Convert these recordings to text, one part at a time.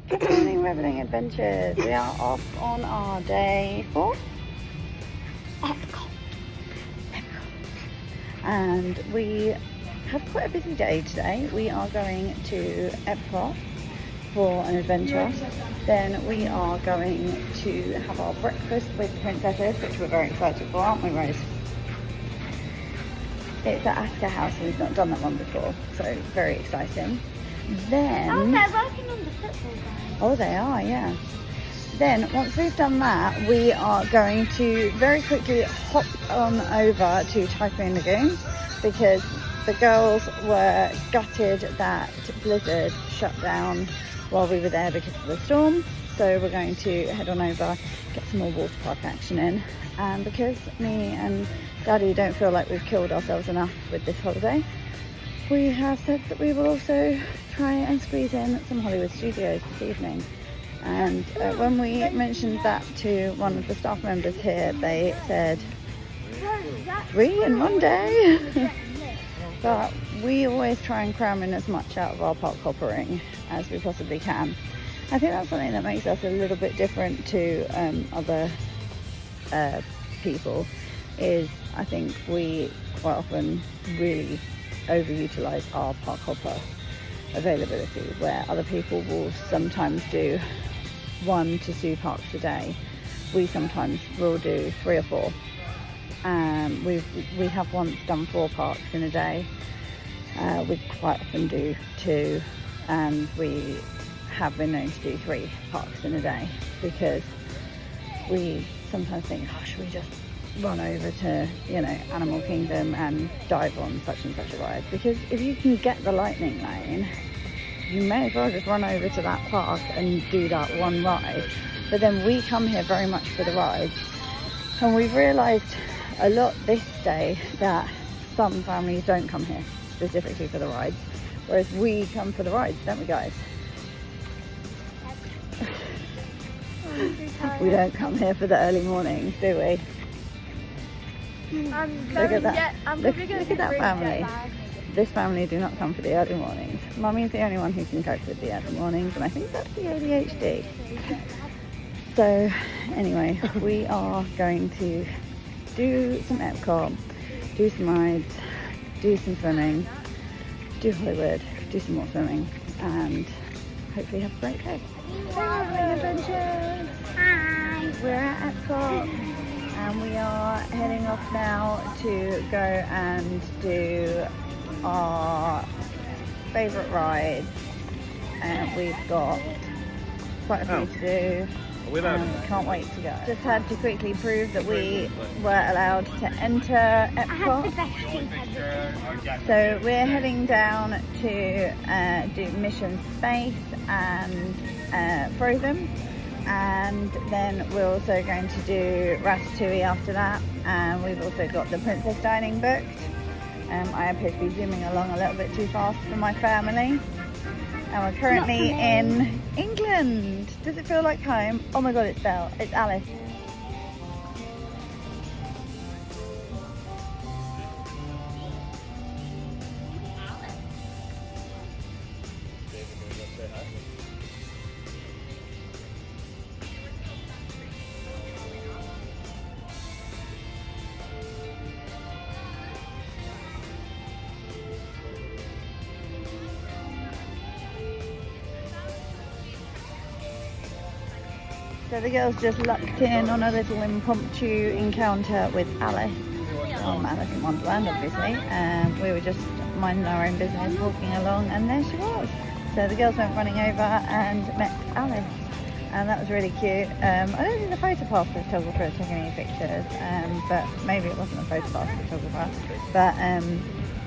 Good morning, Reveling Adventures. We are off on our day 4. Epcot. And we have quite a busy day today. We are going to Epcot for an adventure. Then we are going to have our breakfast with the princesses, which we're very excited for, aren't we, Rose? It's at Akershus, and we've not done that one before, so very exciting. Then... Oh, they're working on the football guys. Oh, they are, yeah. Then, once we've done that, we are going to very quickly hop on over to Typhoon Lagoon, because the girls were gutted that Blizzard shut down while we were there because of the storm. So we're going to head on over, get some more water park action in. And because me and Daddy don't feel like we've killed ourselves enough with this holiday, we have said that we will also try and squeeze in some Hollywood Studios this evening. And when we mentioned that to one of the staff members here, they said 3 in one day. But we always try and cram in as much out of our park hoppering as we possibly can. I think that's something that makes us a little bit different to other people, is I think we quite often really overutilize our park hopper availability, where other people will sometimes do 1 to 2 parks a day. We sometimes will do 3 or 4. We have once done 4 parks in a day. We quite often do 2, and we have been known to do 3 parks in a day, because we sometimes think, oh, should we just run over to, you know, Animal Kingdom and dive on such and such a ride? Because if you can get the lightning lane, you may as well just run over to that park and do that one ride. But then we come here very much for the rides, and we've realised a lot this day that some families don't come here specifically for the rides, whereas we come for the rides, don't we, guys? We don't come here for the early mornings, do we? Look at that. Look at that family. This family do not come for the early mornings. Mummy is the only one who can cope with the early mornings, and I think that's the ADHD. So anyway, we are going to do some Epcot, do some rides, do some swimming, do Hollywood, do some more swimming, and hopefully have a great day. Traveling adventures! Hi! We're at Epcot, and we are heading off now to go and do our favourite rides. And we've got quite a few to do. Can't wait to go. Just had to quickly prove that we were allowed to enter Epcot. So we're heading down to do Mission Space and Frozen, and then we're also going to do Ratatouille after that, and we've also got the Princess Dining booked. I appear to be zooming along a little bit too fast for my family. And we're currently in England. Does it feel like home? Oh my god, it's Belle. It's Alice. So the girls just lucked in on a little impromptu encounter with Alice from Alice in Wonderland, obviously. We were just minding our own business, walking along, and there she was. So the girls went running over and met Alice, and that was really cute. I don't think the photopass photographer took any pictures, but maybe it wasn't a photopass photographer. But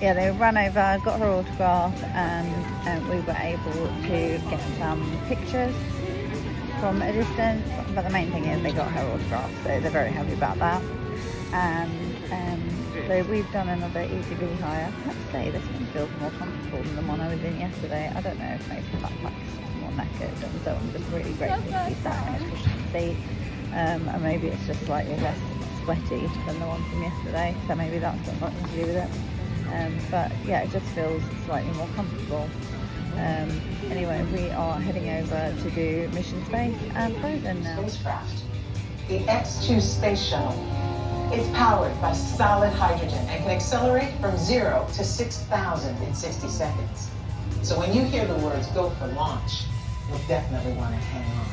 yeah, they ran over, got her autograph, and we were able to get some pictures from a distance, but the main thing is they got her autograph, so they're very happy about that. And so we've done another ECB hire. I have to say, this one feels more comfortable than the one I was in yesterday. I don't know if maybe the backpack's just more knackered, and so I'm just really grateful to be sat in a cushioned seat. And maybe it's just slightly less sweaty than the one from yesterday, so maybe that's got nothing to do with it. But yeah, it just feels slightly more comfortable. Anyway, we are heading over to do Mission Space and Frozen now. Spacecraft, the X2 space shuttle. It's powered by solid hydrogen and can accelerate from 0 to 6,000 in 60 seconds. So when you hear the words "go for launch," you'll definitely want to hang on.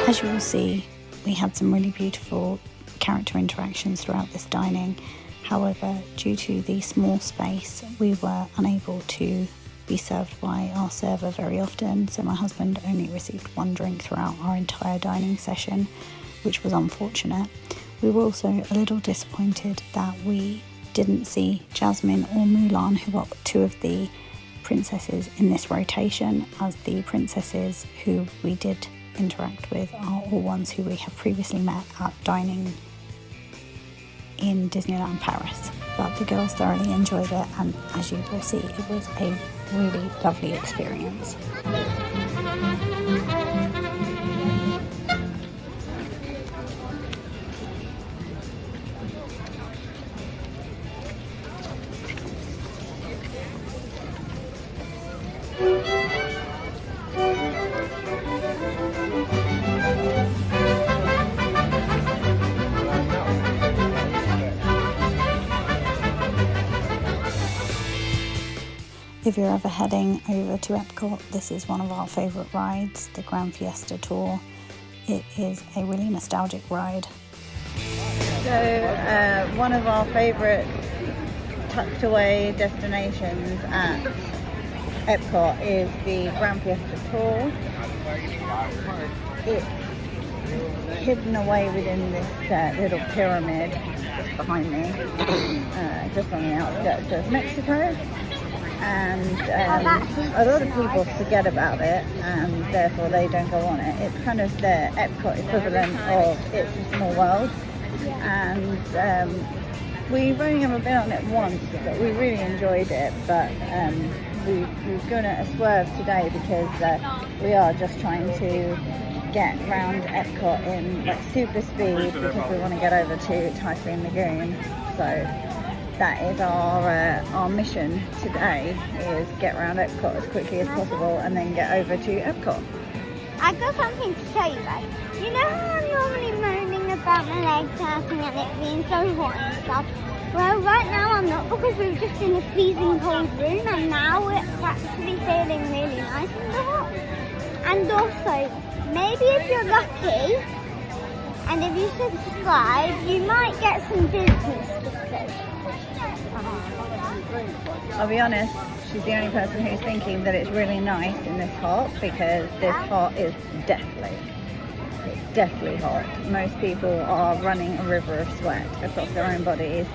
As you will see, we had some really beautiful character interactions throughout this dining. However, due to the small space, we were unable to be served by our server very often, so my husband only received one drink throughout our entire dining session, which was unfortunate. We were also a little disappointed that we didn't see Jasmine or Mulan, who are two of the princesses in this rotation, as the princesses who we did interact with are all ones who we have previously met at dining in Disneyland Paris. But the girls thoroughly enjoyed it, and as you will see, it was a really lovely experience. If you're ever heading over to Epcot, this is one of our favourite rides, the Grand Fiesta Tour. It is a really nostalgic ride. So one of our favourite tucked away destinations at Epcot is the Grand Fiesta Tour. It's hidden away within this little pyramid just behind me, just on the outskirts of Mexico. And a lot of people forget about it, and therefore they don't go on it. It's kind of the Epcot equivalent of It's a Small World, and we've only ever been on it once, but we really enjoyed it. But we've given it a swerve today because we are just trying to get round Epcot in like super speed because we want to get over to Typhoon Lagoon. So that is our mission today, is get around Epcot as quickly as possible and then get over to Epcot. I've got something to tell you guys. You know how I'm normally moaning about my legs hurting and it being so hot and stuff? Well, right now I'm not, because we were just in a freezing cold room, and now it's actually feeling really nice and hot. And also, maybe if you're lucky and if you subscribe, you might get some Disney stickers. I'll be honest, she's the only person who's thinking that it's really nice in this hot, because this hot is deathly. It's deathly hot. Most people are running a river of sweat across their own bodies.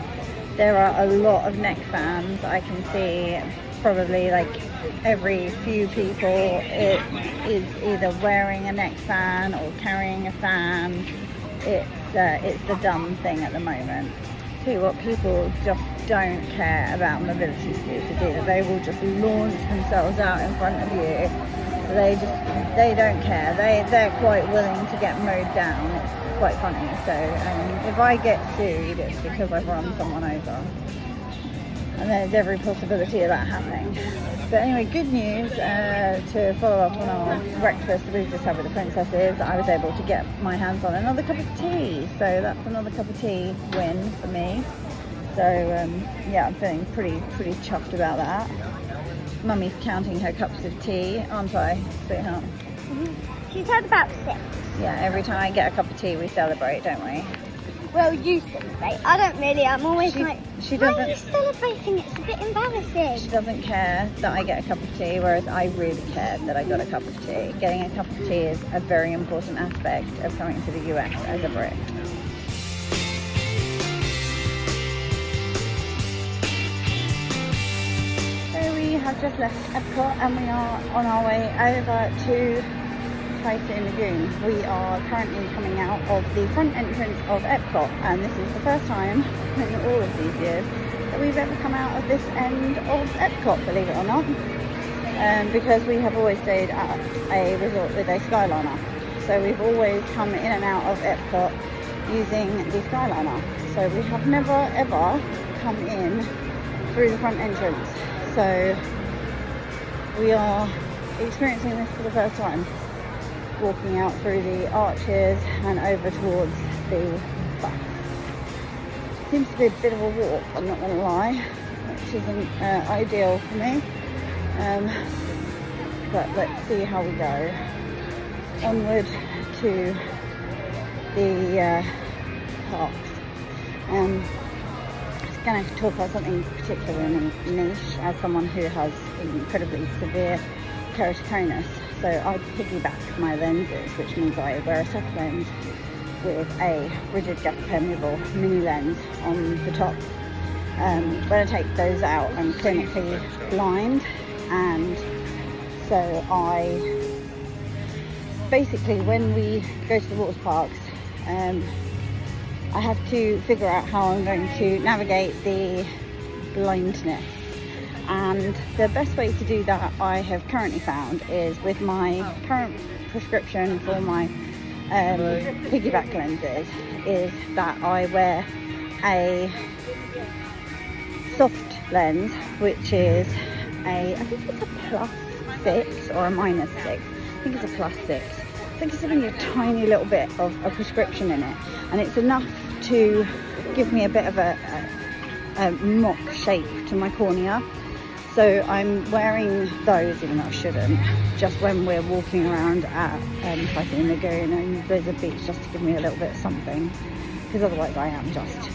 There are a lot of neck fans. I can see probably like every few people it is either wearing a neck fan or carrying a fan. It's the dumb thing at the moment. Tell you what, people just don't care about mobility scooters either. They will just launch themselves out in front of you. So they don't care. They're quite willing to get mowed down. It's quite funny. So if I get sued, it's because I've run someone over. And there's every possibility of that happening. But anyway, good news, to follow up on our breakfast that we just had with the princesses. I was able to get my hands on another cup of tea. So that's another cup of tea win for me. So yeah, I'm feeling pretty chuffed about that. Mummy's counting her cups of tea, aren't I, sweetheart? Mm-hmm. She's had about 6. Yeah, every time I get a cup of tea, we celebrate, don't we? Well, you celebrate. I don't really. I'm always She why doesn't. are you celebrating? It's a bit embarrassing. She doesn't care that I get a cup of tea, whereas I really care that I got a cup of tea. Getting a cup of tea is a very important aspect of coming to the US as a Brit. So we have just left Epcot and we are on our way over to Typhoon Lagoon. We are currently coming out of the front entrance of Epcot, and this is the first time in all of these years that we've ever come out of this end of Epcot, believe it or not, because we have always stayed at a resort with a Skyliner. So we've always come in and out of Epcot using the Skyliner. So we have never ever come in through the front entrance. So we are experiencing this for the first time, walking out through the arches and over towards the bus. Seems to be a bit of a walk, I'm not going to lie, which isn't ideal for me. But let's see how we go. Onward to the parks. I'm going to talk about something particularly niche as someone who has incredibly severe keratoconus. So I piggyback my lenses, which means I wear a soft lens with a rigid gas permeable mini lens on the top. When I take those out, I'm clinically blind, and so I basically, when we go to the water parks, I have to figure out how I'm going to navigate the blindness. And the best way to do that, I have currently found, is with my current prescription for my piggyback lenses, is that I wear a soft lens, which is I think it's a +6 or a -6. I think it's a +6. I think it's having a tiny little bit of a prescription in it, and it's enough to give me a bit of a mock shape to my cornea. So I'm wearing those, even though I shouldn't, just when we're walking around at Typhoon Lagoon and there's a beach, just to give me a little bit of something, because otherwise I am just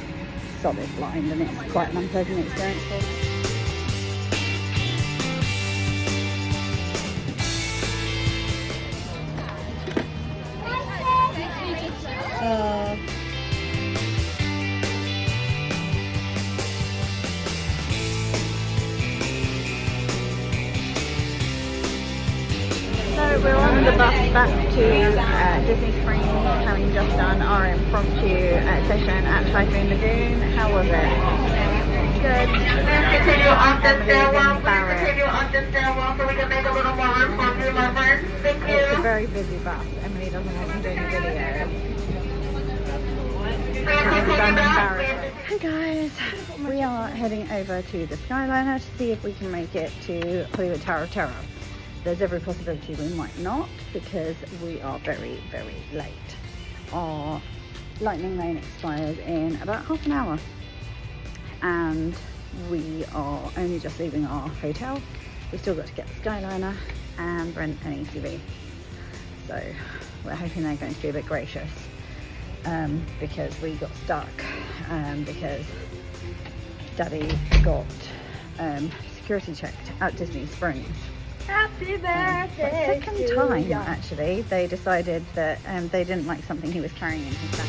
solid blind, and it's quite an unpleasant experience for me. So we're on the bus back to Disney Springs, having just done our impromptu session at Typhoon Lagoon. How was it? Good. Continue on the stairwell. Continue on the stairwell so we can make a little more room for you, lovers. Thank you. It's a very busy bus. Emily doesn't want me doing a video. I'm embarrassed. Hey guys, we are heading over to the Skyliner to see if we can make it to Hollywood Tower of Terror. There's every possibility we might not, because we are very, very late. Our lightning lane expires in about half an hour, and we are only just leaving our hotel. We've still got to get the Skyliner and rent an ATV. So we're hoping they're going to be a bit gracious, because we got stuck because Daddy got security checked at Disney Springs. Happy birthday! Second time, actually, they decided that they didn't like something he was carrying in his bag.